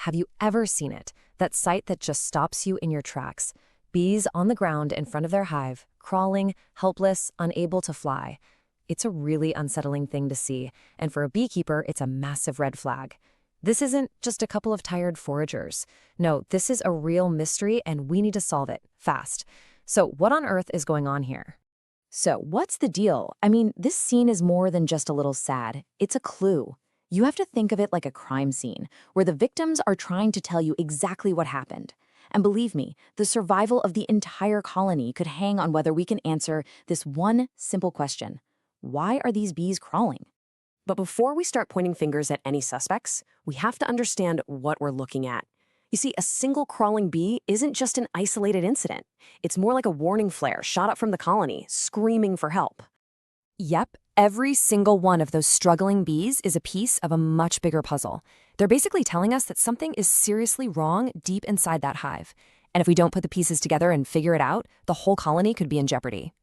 Have you ever seen it? That sight that just stops you in your tracks. Bees on the ground in front of their hive, crawling, helpless, unable to fly. It's a really unsettling thing to see, and for a beekeeper, it's a massive red flag. This isn't just a couple of tired foragers. No, this is a real mystery, and we need to solve it, fast. So what on earth is going on here? So what's the deal? I mean, this scene is more than just a little sad. It's a clue. You have to think of it like a crime scene, where the victims are trying to tell you exactly what happened. And believe me, the survival of the entire colony could hang on whether we can answer this one simple question. Why are these bees crawling? But before we start pointing fingers at any suspects, we have to understand what we're looking at. You see, a single crawling bee isn't just an isolated incident. It's more like a warning flare shot up from the colony, screaming for help. Yep, every single one of those struggling bees is a piece of a much bigger puzzle. They're basically telling us that something is seriously wrong deep inside that hive. And if we don't put the pieces together and figure it out, the whole colony could be in jeopardy.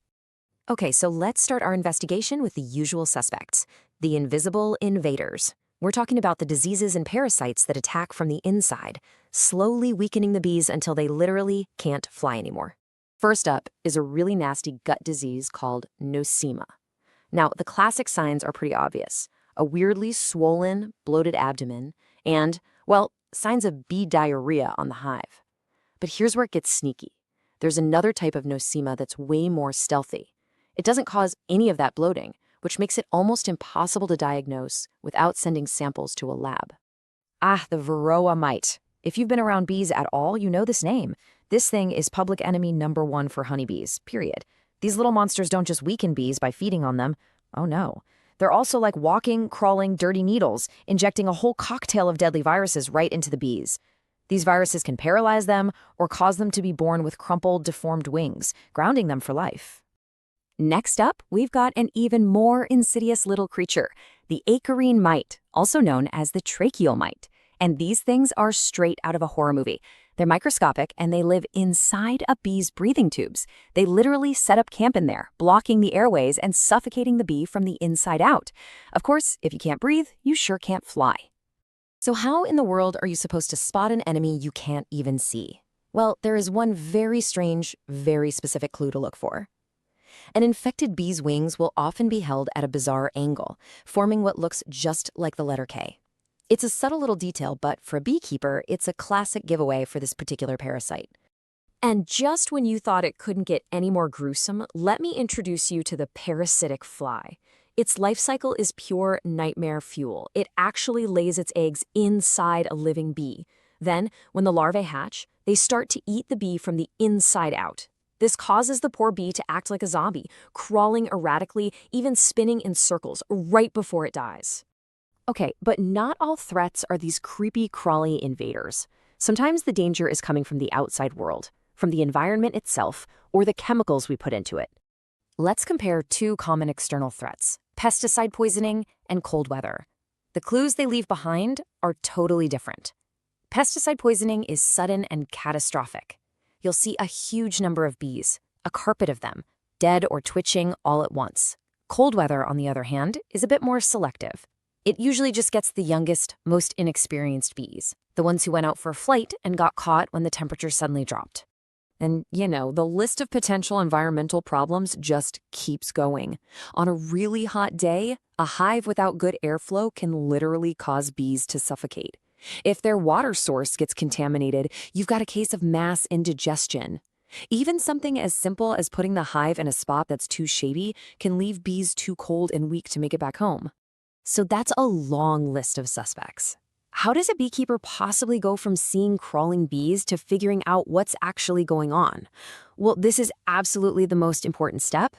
Okay, so let's start our investigation with the usual suspects, the invisible invaders. We're talking about the diseases and parasites that attack from the inside, slowly weakening the bees until they literally can't fly anymore. First up is a really nasty gut disease called nosema. Now, the classic signs are pretty obvious. A weirdly swollen, bloated abdomen, and, well, signs of bee diarrhea on the hive. But here's where it gets sneaky. There's another type of nosema that's way more stealthy. It doesn't cause any of that bloating, which makes it almost impossible to diagnose without sending samples to a lab. Ah, the varroa mite. If you've been around bees at all, you know this name. This thing is public enemy #1 for honeybees, period. These little monsters don't just weaken bees by feeding on them. Oh no. They're also like walking, crawling, dirty needles, injecting a whole cocktail of deadly viruses right into the bees. These viruses can paralyze them or cause them to be born with crumpled, deformed wings, grounding them for life. Next up, we've got an even more insidious little creature, the acarine mite, also known as the tracheal mite. And these things are straight out of a horror movie. They're microscopic and they live inside a bee's breathing tubes. They literally set up camp in there, blocking the airways and suffocating the bee from the inside out. Of course, if you can't breathe, you sure can't fly. So how in the world are you supposed to spot an enemy you can't even see? Well, there is one very strange, very specific clue to look for. An infected bee's wings will often be held at a bizarre angle, forming what looks just like the letter K. It's a subtle little detail, but for a beekeeper, it's a classic giveaway for this particular parasite. And just when you thought it couldn't get any more gruesome, let me introduce you to the parasitic fly. Its life cycle is pure nightmare fuel. It actually lays its eggs inside a living bee. Then, when the larvae hatch, they start to eat the bee from the inside out. This causes the poor bee to act like a zombie, crawling erratically, even spinning in circles right before it dies. Okay, but not all threats are these creepy, crawly invaders. Sometimes the danger is coming from the outside world, from the environment itself, or the chemicals we put into it. Let's compare two common external threats, pesticide poisoning and cold weather. The clues they leave behind are totally different. Pesticide poisoning is sudden and catastrophic. You'll see a huge number of bees, a carpet of them, dead or twitching all at once. Cold weather, on the other hand, is a bit more selective. It usually just gets the youngest, most inexperienced bees, the ones who went out for a flight and got caught when the temperature suddenly dropped. And, the list of potential environmental problems just keeps going. On a really hot day, a hive without good airflow can literally cause bees to suffocate. If their water source gets contaminated, you've got a case of mass indigestion. Even something as simple as putting the hive in a spot that's too shady can leave bees too cold and weak to make it back home. So that's a long list of suspects. How does a beekeeper possibly go from seeing crawling bees to figuring out what's actually going on? Well, this is absolutely the most important step.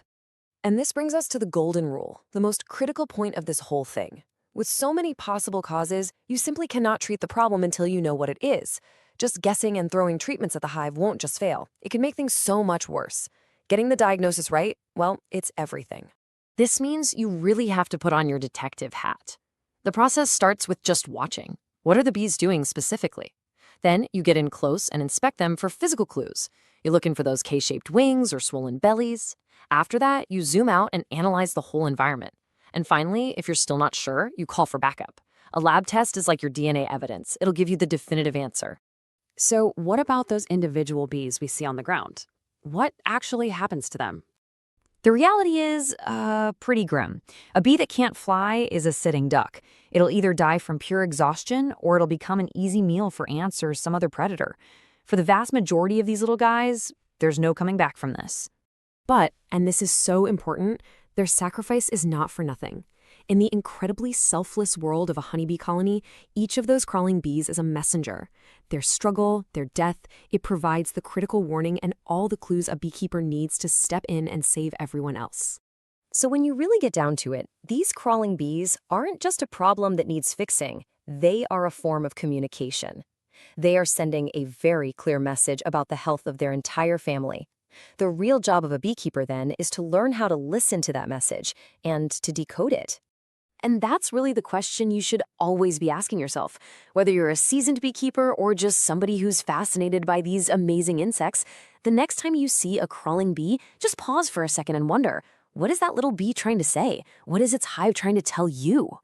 And this brings us to the golden rule, the most critical point of this whole thing. With so many possible causes, you simply cannot treat the problem until you know what it is. Just guessing and throwing treatments at the hive won't just fail. It can make things so much worse. Getting the diagnosis right, well, it's everything. This means you really have to put on your detective hat. The process starts with just watching. What are the bees doing specifically? Then you get in close and inspect them for physical clues. You're looking for those K-shaped wings or swollen bellies. After that, you zoom out and analyze the whole environment. And finally, if you're still not sure, you call for backup. A lab test is like your DNA evidence. It'll give you the definitive answer. So, what about those individual bees we see on the ground? What actually happens to them? The reality is, pretty grim. A bee that can't fly is a sitting duck. It'll either die from pure exhaustion or it'll become an easy meal for ants or some other predator. For the vast majority of these little guys, there's no coming back from this. But, and this is so important, their sacrifice is not for nothing. In the incredibly selfless world of a honeybee colony, each of those crawling bees is a messenger. Their struggle, their death, it provides the critical warning and all the clues a beekeeper needs to step in and save everyone else. So when you really get down to it, these crawling bees aren't just a problem that needs fixing. They are a form of communication. They are sending a very clear message about the health of their entire family. The real job of a beekeeper, then, is to learn how to listen to that message and to decode it. And that's really the question you should always be asking yourself. Whether you're a seasoned beekeeper or just somebody who's fascinated by these amazing insects, the next time you see a crawling bee, just pause for a second and wonder, what is that little bee trying to say? What is its hive trying to tell you?